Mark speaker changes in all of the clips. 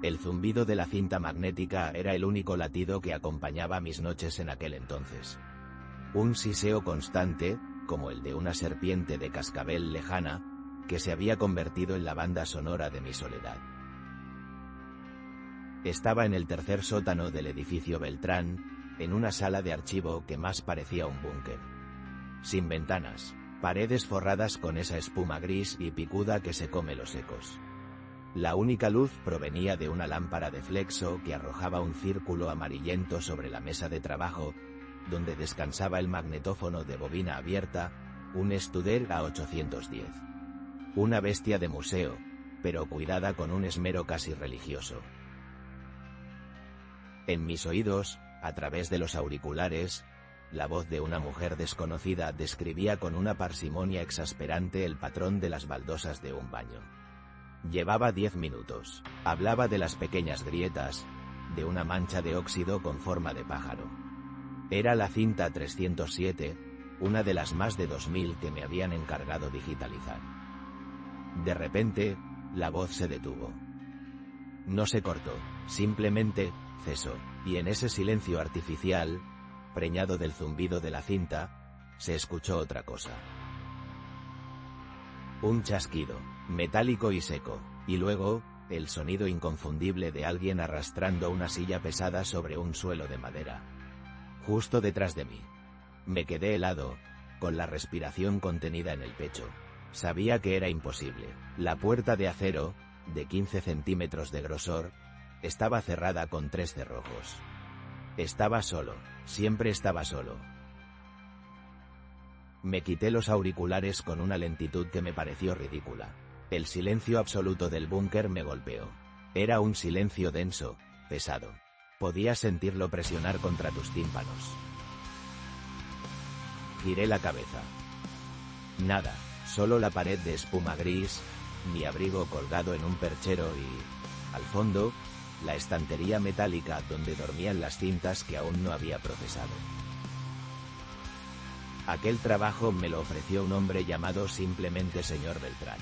Speaker 1: El zumbido de la cinta magnética era el único latido que acompañaba mis noches en aquel entonces. Un siseo constante, como el de una serpiente de cascabel lejana, que se había convertido en la banda sonora de mi soledad. Estaba en el tercer sótano del edificio Beltrán, en una sala de archivo que más parecía un búnker. Sin ventanas, paredes forradas con esa espuma gris y picuda que se come los ecos. La única luz provenía de una lámpara de flexo que arrojaba un círculo amarillento sobre la mesa de trabajo, donde descansaba el magnetófono de bobina abierta, un Studer A810. Una bestia de museo, pero cuidada con un esmero casi religioso. En mis oídos, a través de los auriculares, la voz de una mujer desconocida describía con una parsimonia exasperante el patrón de las baldosas de un baño. Llevaba 10 minutos. Hablaba de las pequeñas grietas, de una mancha de óxido con forma de pájaro. Era la cinta 307, una de las más de 2000 que me habían encargado digitalizar. De repente, la voz se detuvo. No se cortó, simplemente cesó, y en ese silencio artificial, preñado del zumbido de la cinta, se escuchó otra cosa. Un chasquido, metálico y seco, y luego, el sonido inconfundible de alguien arrastrando una silla pesada sobre un suelo de madera. Justo detrás de mí. Me quedé helado, con la respiración contenida en el pecho. Sabía que era imposible. La puerta de acero, de 15 centímetros de grosor, estaba cerrada con 3 cerrojos. Estaba solo, siempre estaba solo. Me quité los auriculares con una lentitud que me pareció ridícula. El silencio absoluto del búnker me golpeó. Era un silencio denso, pesado. Podías sentirlo presionar contra tus tímpanos. Giré la cabeza. Nada, solo la pared de espuma gris, mi abrigo colgado en un perchero y, al fondo, la estantería metálica donde dormían las cintas que aún no había procesado. Aquel trabajo me lo ofreció un hombre llamado simplemente señor Beltrán.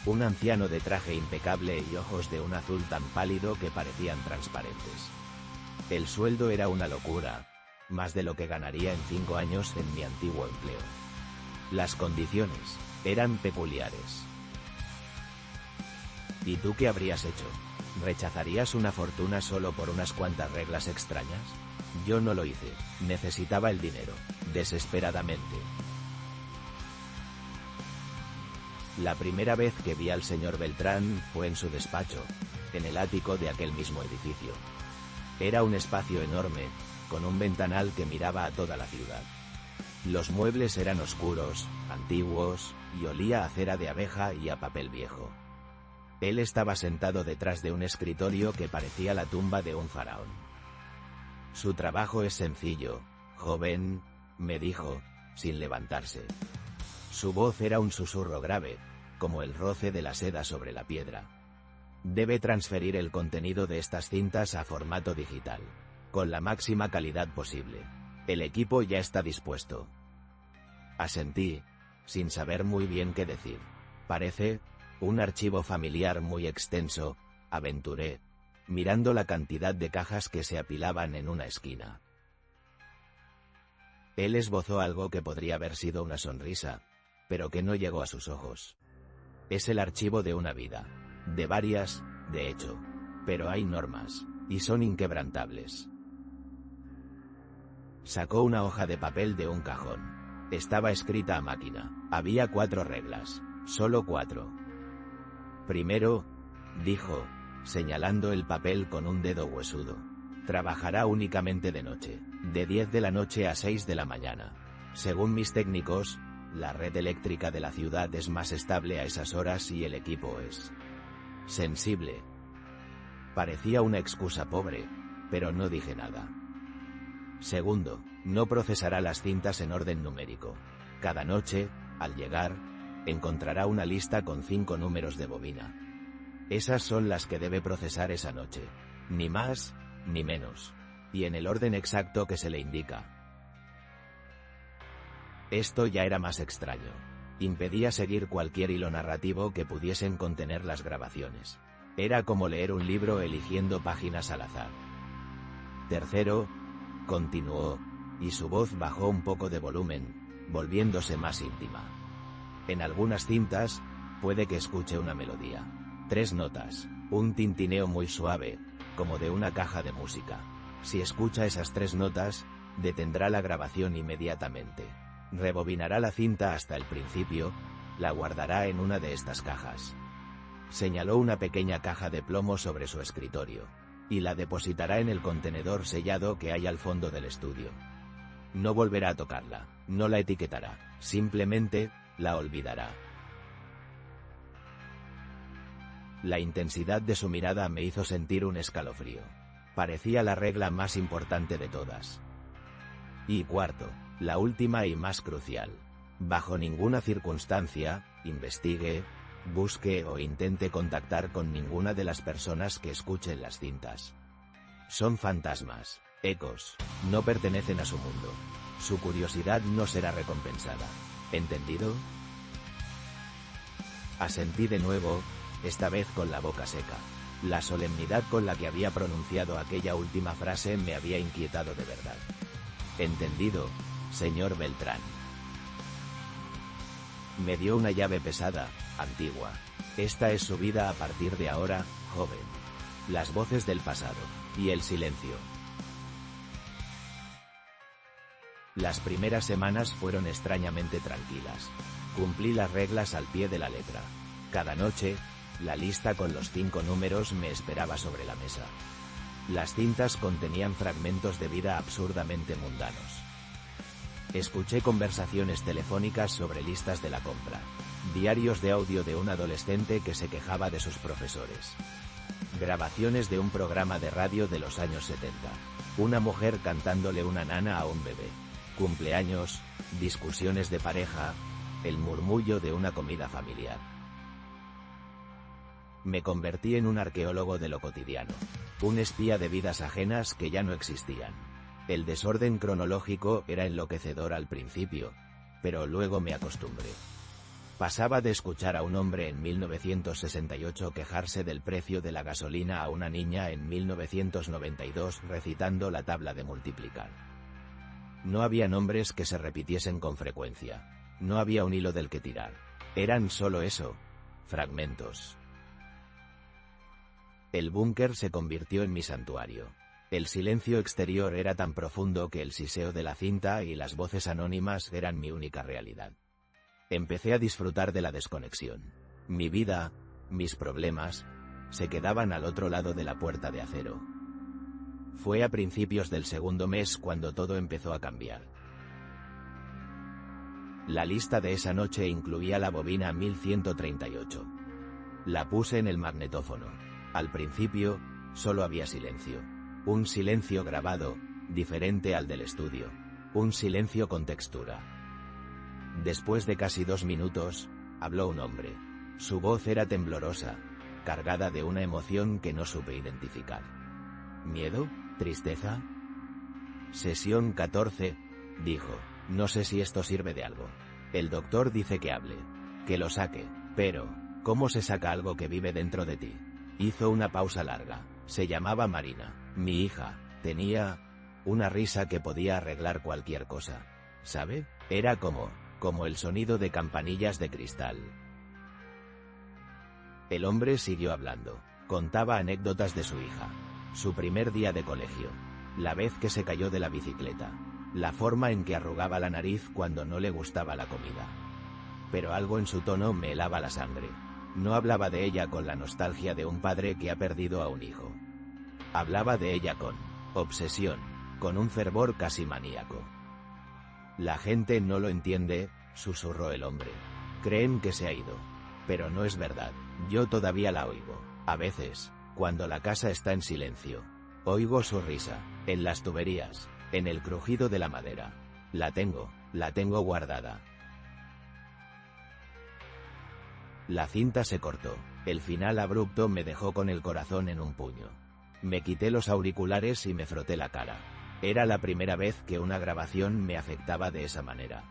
Speaker 1: Un anciano de traje impecable y ojos de un azul tan pálido que parecían transparentes. El sueldo era una locura, más de lo que ganaría en 5 años en mi antiguo empleo. Las condiciones eran peculiares. ¿Y tú qué habrías hecho? ¿Rechazarías una fortuna solo por unas cuantas reglas extrañas? Yo no lo hice, necesitaba el dinero, desesperadamente. La primera vez que vi al señor Beltrán fue en su despacho, en el ático de aquel mismo edificio. Era un espacio enorme, con un ventanal que miraba a toda la ciudad. Los muebles eran oscuros, antiguos, y olía a cera de abeja y a papel viejo. Él estaba sentado detrás de un escritorio que parecía la tumba de un faraón. Su trabajo es sencillo, joven, me dijo, sin levantarse. Su voz era un susurro grave, como el roce de la seda sobre la piedra. Debe transferir el contenido de estas cintas a formato digital, con la máxima calidad posible. El equipo ya está dispuesto. Asentí, sin saber muy bien qué decir. Parece un archivo familiar muy extenso, aventuré, mirando la cantidad de cajas que se apilaban en una esquina. Él esbozó algo que podría haber sido una sonrisa, pero que no llegó a sus ojos. Es el archivo de una vida, de varias, de hecho, pero hay normas, y son inquebrantables. Sacó una hoja de papel de un cajón. Estaba escrita a máquina. Había 4 reglas, solo 4. Primero, dijo, señalando el papel con un dedo huesudo. Trabajará únicamente de noche, de 10 de la noche a 6 de la mañana. Según mis técnicos, la red eléctrica de la ciudad es más estable a esas horas y el equipo es sensible. Parecía una excusa pobre, pero no dije nada. Segundo, no procesará las cintas en orden numérico. Cada noche, al llegar, encontrará una lista con 5 números de bobina. Esas son las que debe procesar esa noche. Ni más, ni menos. Y en el orden exacto que se le indica. Esto ya era más extraño. Impedía seguir cualquier hilo narrativo que pudiesen contener las grabaciones. Era como leer un libro eligiendo páginas al azar. Tercero, continuó, y su voz bajó un poco de volumen, volviéndose más íntima. En algunas cintas, puede que escuche una melodía. 3 notas, un tintineo muy suave, como de una caja de música. Si escucha esas 3 notas, detendrá la grabación inmediatamente. Rebobinará la cinta hasta el principio, la guardará en una de estas cajas. Señaló una pequeña caja de plomo sobre su escritorio, y la depositará en el contenedor sellado que hay al fondo del estudio. No volverá a tocarla, no la etiquetará, simplemente, la olvidará. La intensidad de su mirada me hizo sentir un escalofrío. Parecía la regla más importante de todas. Y cuarto, la última y más crucial. Bajo ninguna circunstancia, investigue, busque o intente contactar con ninguna de las personas que escuchen las cintas. Son fantasmas, ecos, no pertenecen a su mundo. Su curiosidad no será recompensada. ¿Entendido? Asentí de nuevo, esta vez con la boca seca. La solemnidad con la que había pronunciado aquella última frase me había inquietado de verdad. Entendido, señor Beltrán. Me dio una llave pesada, antigua. Esta es su vida a partir de ahora, joven. Las voces del pasado, y el silencio. Las primeras semanas fueron extrañamente tranquilas. Cumplí las reglas al pie de la letra. Cada noche, la lista con los 5 números me esperaba sobre la mesa. Las cintas contenían fragmentos de vida absurdamente mundanos. Escuché conversaciones telefónicas sobre listas de la compra, diarios de audio de un adolescente que se quejaba de sus profesores, grabaciones de un programa de radio de los años 70, una mujer cantándole una nana a un bebé, cumpleaños, discusiones de pareja, el murmullo de una comida familiar. Me convertí en un arqueólogo de lo cotidiano, un espía de vidas ajenas que ya no existían. El desorden cronológico era enloquecedor al principio, pero luego me acostumbré. Pasaba de escuchar a un hombre en 1968 quejarse del precio de la gasolina a una niña en 1992 recitando la tabla de multiplicar. No había nombres que se repitiesen con frecuencia. No había un hilo del que tirar. Eran solo eso, fragmentos. El búnker se convirtió en mi santuario. El silencio exterior era tan profundo que el siseo de la cinta y las voces anónimas eran mi única realidad. Empecé a disfrutar de la desconexión. Mi vida, mis problemas, se quedaban al otro lado de la puerta de acero. Fue a principios del segundo mes cuando todo empezó a cambiar. La lista de esa noche incluía la bobina 1138. La puse en el magnetófono. Al principio, solo había silencio. Un silencio grabado, diferente al del estudio. Un silencio con textura. Después de casi 2 minutos, habló un hombre. Su voz era temblorosa, cargada de una emoción que no supe identificar. ¿Miedo? ¿Tristeza? Sesión 14, dijo. No sé si esto sirve de algo. El doctor dice que hable. Que lo saque. Pero, ¿cómo se saca algo que vive dentro de ti? Hizo una pausa larga. Se llamaba Marina. Mi hija. Tenía una risa que podía arreglar cualquier cosa. ¿Sabe? Era como el sonido de campanillas de cristal. El hombre siguió hablando. Contaba anécdotas de su hija. Su primer día de colegio. La vez que se cayó de la bicicleta. La forma en que arrugaba la nariz cuando no le gustaba la comida. Pero algo en su tono me helaba la sangre. No hablaba de ella con la nostalgia de un padre que ha perdido a un hijo. Hablaba de ella con obsesión, con un fervor casi maníaco. La gente no lo entiende, susurró el hombre. Creen que se ha ido. Pero no es verdad, yo todavía la oigo. A veces, cuando la casa está en silencio, oigo su risa, en las tuberías, en el crujido de la madera. La tengo guardada. La cinta se cortó. El final abrupto me dejó con el corazón en un puño. Me quité los auriculares y me froté la cara. Era la primera vez que una grabación me afectaba de esa manera.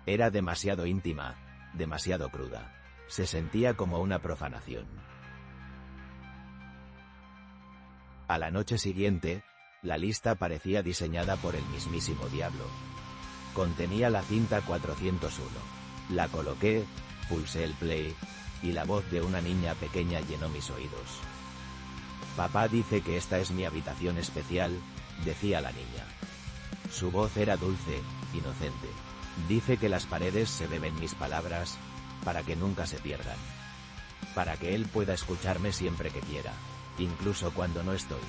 Speaker 1: Era demasiado íntima, demasiado cruda. Se sentía como una profanación. A la noche siguiente, la lista parecía diseñada por el mismísimo diablo. Contenía la cinta 401. La coloqué, pulsé el play, y la voz de una niña pequeña llenó mis oídos. «Papá dice que esta es mi habitación especial», decía la niña. Su voz era dulce, inocente. Dice que las paredes se beben mis palabras, para que nunca se pierdan. Para que él pueda escucharme siempre que quiera, incluso cuando no estoy.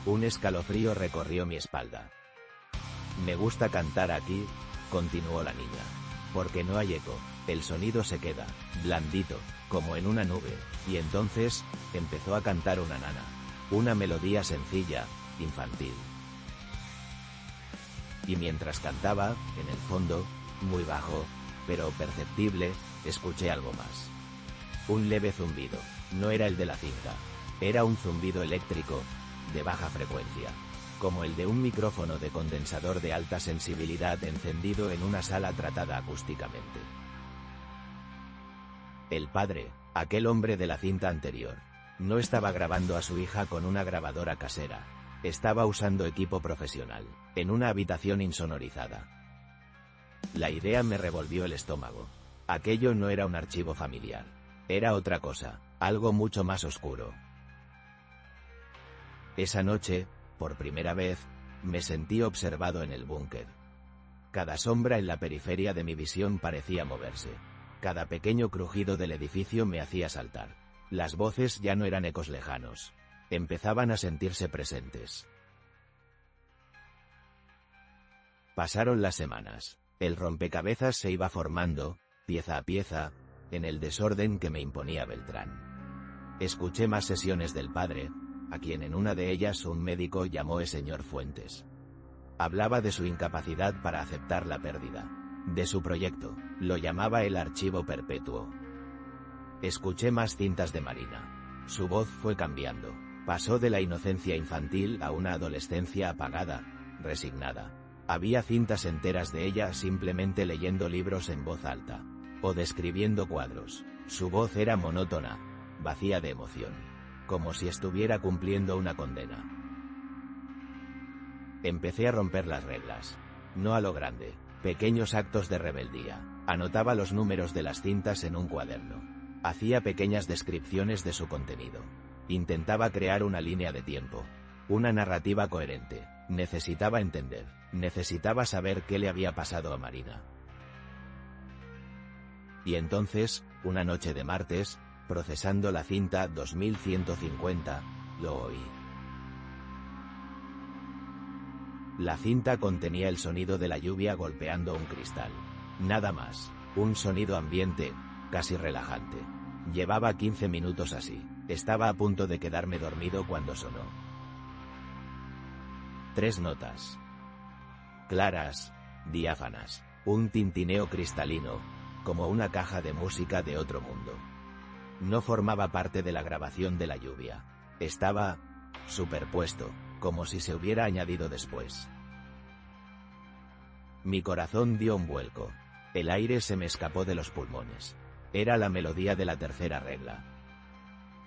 Speaker 1: Un escalofrío recorrió mi espalda. «Me gusta cantar aquí», continuó la niña. «Porque no hay eco, el sonido se queda, blandito, como en una nube», y entonces, empezó a cantar una nana. Una melodía sencilla, infantil. Y mientras cantaba, en el fondo, muy bajo, pero perceptible, escuché algo más. Un leve zumbido. No era el de la cinta. Era un zumbido eléctrico, de baja frecuencia, como el de un micrófono de condensador de alta sensibilidad encendido en una sala tratada acústicamente. El padre, aquel hombre de la cinta anterior, no estaba grabando a su hija con una grabadora casera. Estaba usando equipo profesional, en una habitación insonorizada. La idea me revolvió el estómago. Aquello no era un archivo familiar. Era otra cosa, algo mucho más oscuro. Esa noche, por primera vez, me sentí observado en el búnker. Cada sombra en la periferia de mi visión parecía moverse. Cada pequeño crujido del edificio me hacía saltar. Las voces ya no eran ecos lejanos. Empezaban a sentirse presentes. Pasaron las semanas. El rompecabezas se iba formando, pieza a pieza, en el desorden que me imponía Beltrán. Escuché más sesiones del padre, a quien en una de ellas un médico llamó el señor Fuentes. Hablaba de su incapacidad para aceptar la pérdida. De su proyecto, lo llamaba el archivo perpetuo. Escuché más cintas de Marina. Su voz fue cambiando. Pasó de la inocencia infantil a una adolescencia apagada, resignada. Había cintas enteras de ella simplemente leyendo libros en voz alta, o describiendo cuadros. Su voz era monótona, vacía de emoción, como si estuviera cumpliendo una condena. Empecé a romper las reglas. No a lo grande, pequeños actos de rebeldía. Anotaba los números de las cintas en un cuaderno. Hacía pequeñas descripciones de su contenido. Intentaba crear una línea de tiempo, una narrativa coherente. Necesitaba entender, necesitaba saber qué le había pasado a Marina. Y entonces, una noche de martes, procesando la cinta 2150, lo oí. La cinta contenía el sonido de la lluvia golpeando un cristal. Nada más, un sonido ambiente, casi relajante. Llevaba 15 minutos así. Estaba a punto de quedarme dormido cuando sonó. 3 notas. Claras, diáfanas, un tintineo cristalino, como una caja de música de otro mundo. No formaba parte de la grabación de la lluvia. Estaba superpuesto, como si se hubiera añadido después. Mi corazón dio un vuelco. El aire se me escapó de los pulmones. Era la melodía de la tercera regla.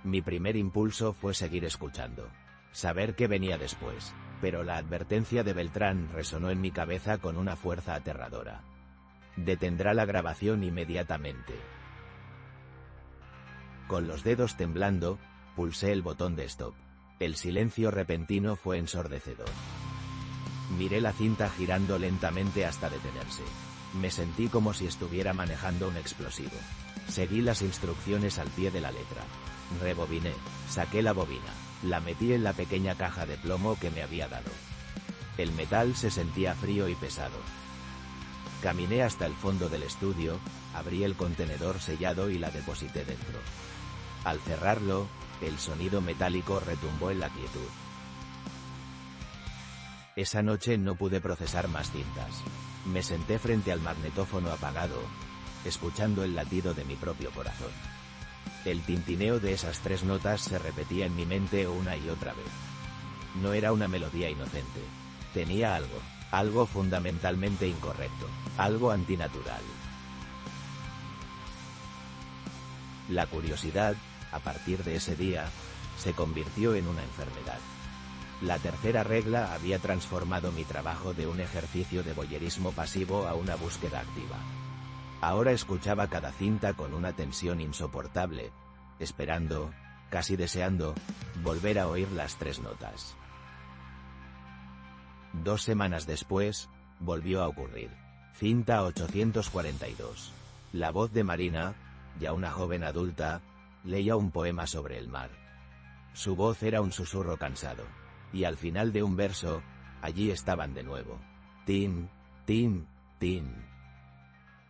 Speaker 1: Mi primer impulso fue seguir escuchando, saber qué venía después, pero la advertencia de Beltrán resonó en mi cabeza con una fuerza aterradora. Detendrá la grabación inmediatamente. Con los dedos temblando, pulsé el botón de stop. El silencio repentino fue ensordecedor. Miré la cinta girando lentamente hasta detenerse. Me sentí como si estuviera manejando un explosivo. Seguí las instrucciones al pie de la letra. Rebobiné, saqué la bobina, la metí en la pequeña caja de plomo que me había dado. El metal se sentía frío y pesado. Caminé hasta el fondo del estudio, abrí el contenedor sellado y la deposité dentro. Al cerrarlo, el sonido metálico retumbó en la quietud. Esa noche no pude procesar más cintas. Me senté frente al magnetófono apagado, escuchando el latido de mi propio corazón. El tintineo de esas 3 notas se repetía en mi mente una y otra vez. No era una melodía inocente. Tenía algo fundamentalmente incorrecto, algo antinatural. La curiosidad, a partir de ese día, se convirtió en una enfermedad. La tercera regla había transformado mi trabajo de un ejercicio de voyerismo pasivo a una búsqueda activa. Ahora escuchaba cada cinta con una tensión insoportable, esperando, casi deseando, volver a oír las 3 notas. 2 semanas después, volvió a ocurrir. Cinta 842. La voz de Marina, ya una joven adulta, leía un poema sobre el mar. Su voz era un susurro cansado. Y al final de un verso, allí estaban de nuevo. Tin, tin, tin.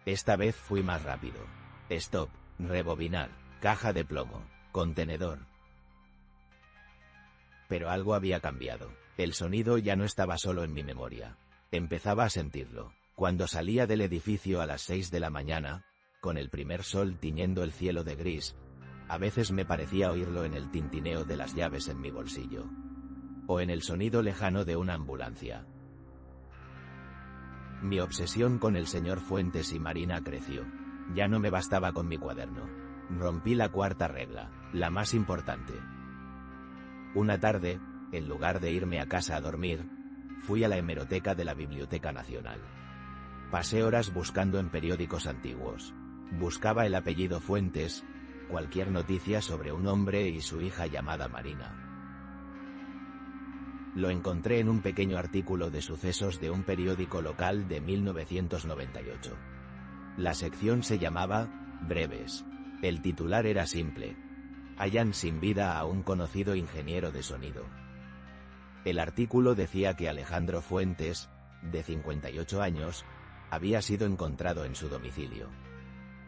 Speaker 1: Esta vez fui más rápido. Stop, rebobinar, caja de plomo, contenedor. Pero algo había cambiado. El sonido ya no estaba solo en mi memoria. Empezaba a sentirlo. Cuando salía del edificio a las 6 de la mañana, con el primer sol tiñendo el cielo de gris, a veces me parecía oírlo en el tintineo de las llaves en mi bolsillo. O en el sonido lejano de una ambulancia. Mi obsesión con el señor Fuentes y Marina creció. Ya no me bastaba con mi cuaderno. Rompí la 4ª regla, la más importante. Una tarde, en lugar de irme a casa a dormir, fui a la hemeroteca de la Biblioteca Nacional. Pasé horas buscando en periódicos antiguos. Buscaba el apellido Fuentes, cualquier noticia sobre un hombre y su hija llamada Marina. Lo encontré en un pequeño artículo de sucesos de un periódico local de 1998. La sección se llamaba Breves. El titular era simple: hallan sin vida a un conocido ingeniero de sonido. El artículo decía que Alejandro Fuentes, de 58 años, había sido encontrado en su domicilio.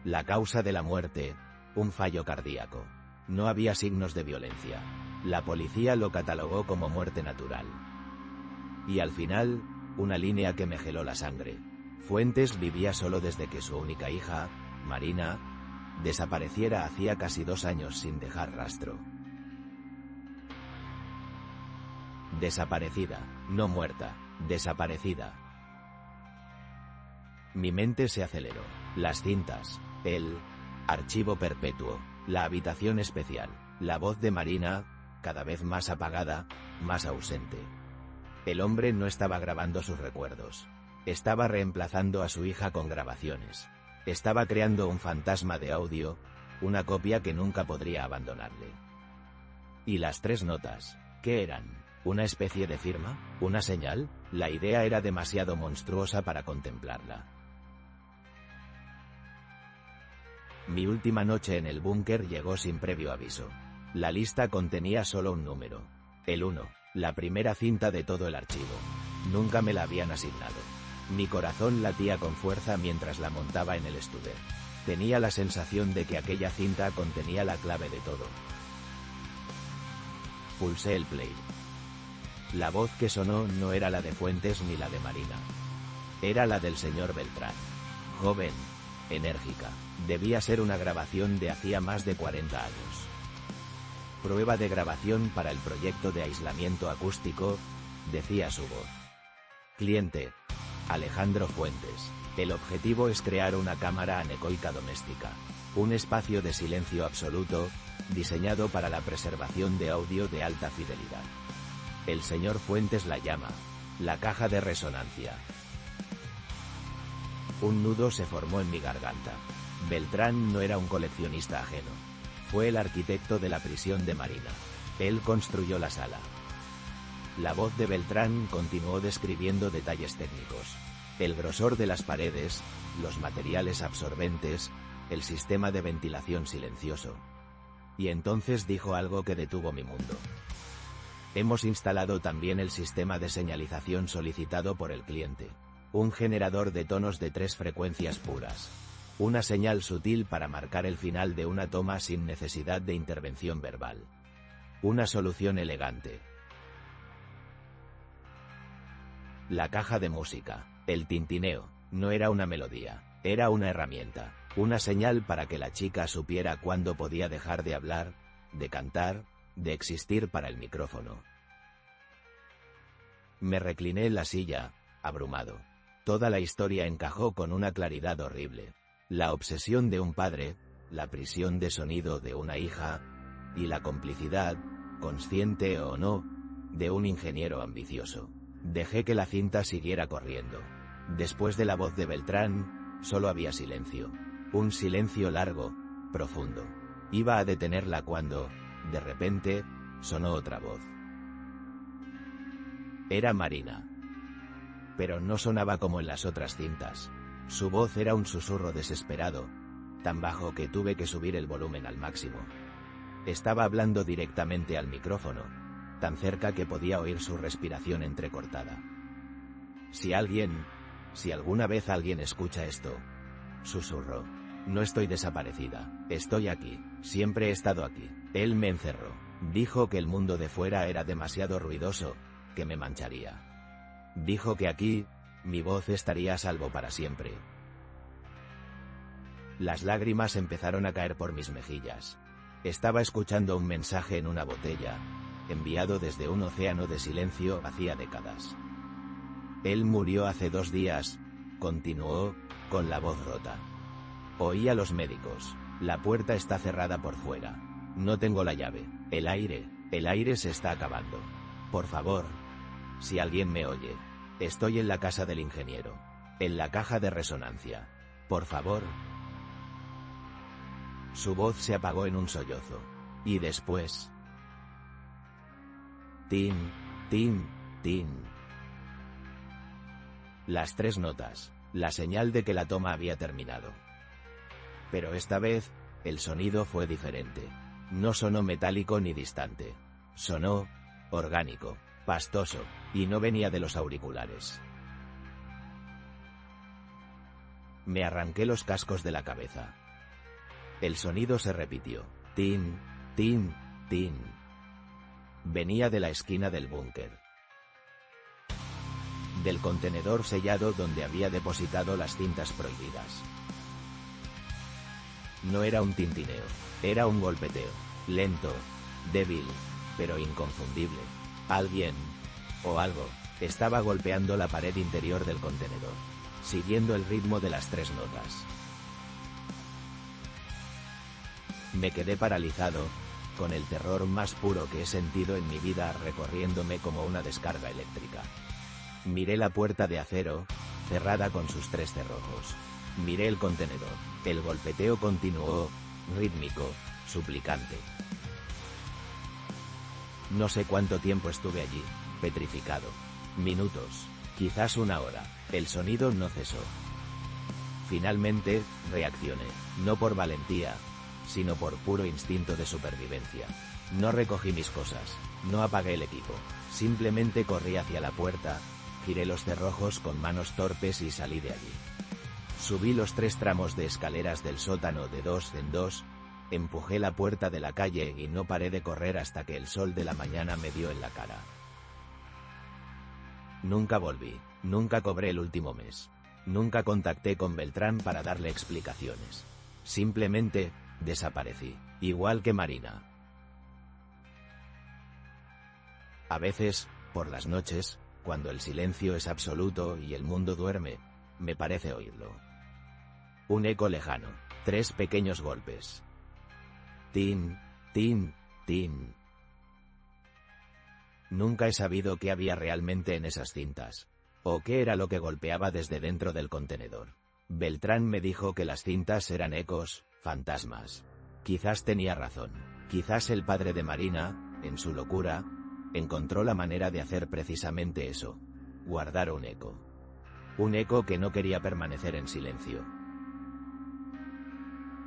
Speaker 1: La causa de la muerte, un fallo cardíaco. No había signos de violencia. La policía lo catalogó como muerte natural. Y al final, una línea que me heló la sangre. Fuentes vivía solo desde que su única hija, Marina, desapareciera hacía casi 2 años sin dejar rastro. Desaparecida, no muerta, desaparecida. Mi mente se aceleró. Las cintas, el archivo perpetuo, la habitación especial, la voz de Marina, cada vez más apagada, más ausente. El hombre no estaba grabando sus recuerdos. Estaba reemplazando a su hija con grabaciones. Estaba creando un fantasma de audio, una copia que nunca podría abandonarle. ¿Y las 3 notas? ¿Qué eran? ¿Una especie de firma? ¿Una señal? La idea era demasiado monstruosa para contemplarla. Mi última noche en el búnker llegó sin previo aviso. La lista contenía solo un número. El 1, la primera cinta de todo el archivo. Nunca me la habían asignado. Mi corazón latía con fuerza mientras la montaba en el estudio. Tenía la sensación de que aquella cinta contenía la clave de todo. Pulsé el play. La voz que sonó no era la de Fuentes ni la de Marina. Era la del señor Beltrán. Joven, enérgica. Debía ser una grabación de hacía más de 40 años. Prueba de grabación para el proyecto de aislamiento acústico, decía su voz. Cliente: Alejandro Fuentes. El objetivo es crear una cámara anecoica doméstica. Un espacio de silencio absoluto, diseñado para la preservación de audio de alta fidelidad. El señor Fuentes la llama la caja de resonancia. Un nudo se formó en mi garganta. Beltrán no era un coleccionista ajeno. Fue el arquitecto de la prisión de Marina. Él construyó la sala. La voz de Beltrán continuó describiendo detalles técnicos. El grosor de las paredes, los materiales absorbentes, el sistema de ventilación silencioso. Y entonces dijo algo que detuvo mi mundo. Hemos instalado también el sistema de señalización solicitado por el cliente. Un generador de tonos de 3 frecuencias puras. Una señal sutil para marcar el final de una toma sin necesidad de intervención verbal. Una solución elegante. La caja de música, el tintineo, no era una melodía, era una herramienta, una señal para que la chica supiera cuándo podía dejar de hablar, de cantar, de existir para el micrófono. Me recliné en la silla, abrumado. Toda la historia encajó con una claridad horrible. La obsesión de un padre, la prisión de sonido de una hija, y la complicidad, consciente o no, de un ingeniero ambicioso. Dejé que la cinta siguiera corriendo. Después de la voz de Beltrán, solo había silencio. Un silencio largo, profundo. Iba a detenerla cuando, de repente, sonó otra voz. Era Marina. Pero no sonaba como en las otras cintas. Su voz era un susurro desesperado, tan bajo que tuve que subir el volumen al máximo. Estaba hablando directamente al micrófono, tan cerca que podía oír su respiración entrecortada. Si alguna vez alguien escucha esto, susurró, no estoy desaparecida, estoy aquí, siempre he estado aquí. Él me encerró. Dijo que el mundo de fuera era demasiado ruidoso, que me mancharía. Dijo que aquí, mi voz estaría a salvo para siempre. Las lágrimas empezaron a caer por mis mejillas. Estaba escuchando un mensaje en una botella, enviado desde un océano de silencio hacía décadas. Él murió hace 2 días, continuó, con la voz rota. Oí a los médicos, la puerta está cerrada por fuera. No tengo la llave, el aire se está acabando. Por favor, si alguien me oye, estoy en la casa del ingeniero, en la caja de resonancia. Por favor. Su voz se apagó en un sollozo. Y después... tin, tin, tin. Las 3 notas, la señal de que la toma había terminado. Pero esta vez, el sonido fue diferente. No sonó metálico ni distante. Sonó orgánico, pastoso, y no venía de los auriculares. Me arranqué los cascos de la cabeza. El sonido se repitió. Tin, tin, tin. Venía de la esquina del búnker. Del contenedor sellado donde había depositado las cintas prohibidas. No era un tintineo, era un golpeteo, lento, débil, pero inconfundible. Alguien, o algo, estaba golpeando la pared interior del contenedor, siguiendo el ritmo de las 3 notas. Me quedé paralizado, con el terror más puro que he sentido en mi vida recorriéndome como una descarga eléctrica. Miré la puerta de acero, cerrada con sus 3 cerrojos. Miré el contenedor. El golpeteo continuó, rítmico, suplicante. No sé cuánto tiempo estuve allí, petrificado. Minutos, quizás 1 hora. El sonido no cesó. Finalmente, reaccioné, no por valentía, sino por puro instinto de supervivencia. No recogí mis cosas, no apagué el equipo, simplemente corrí hacia la puerta, giré los cerrojos con manos torpes y salí de allí. Subí los 3 tramos de escaleras del sótano de 2 en 2, empujé la puerta de la calle y no paré de correr hasta que el sol de la mañana me dio en la cara. Nunca volví, nunca cobré el último mes, nunca contacté con Beltrán para darle explicaciones. Simplemente, desaparecí, igual que Marina. A veces, por las noches, cuando el silencio es absoluto y el mundo duerme, me parece oírlo. Un eco lejano, 3 pequeños golpes. Tin, tin, tin. Nunca he sabido qué había realmente en esas cintas, o qué era lo que golpeaba desde dentro del contenedor. Beltrán me dijo que las cintas eran ecos, fantasmas. Quizás tenía razón. Quizás el padre de Marina, en su locura, encontró la manera de hacer precisamente eso, guardar un eco. Un eco que no quería permanecer en silencio.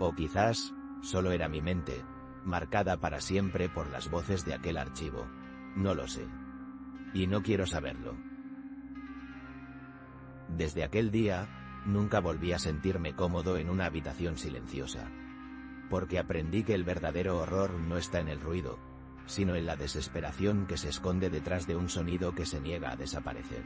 Speaker 1: O quizás, solo era mi mente, marcada para siempre por las voces de aquel archivo. No lo sé. Y no quiero saberlo. Desde aquel día, nunca volví a sentirme cómodo en una habitación silenciosa. Porque aprendí que el verdadero horror no está en el ruido, sino en la desesperación que se esconde detrás de un sonido que se niega a desaparecer.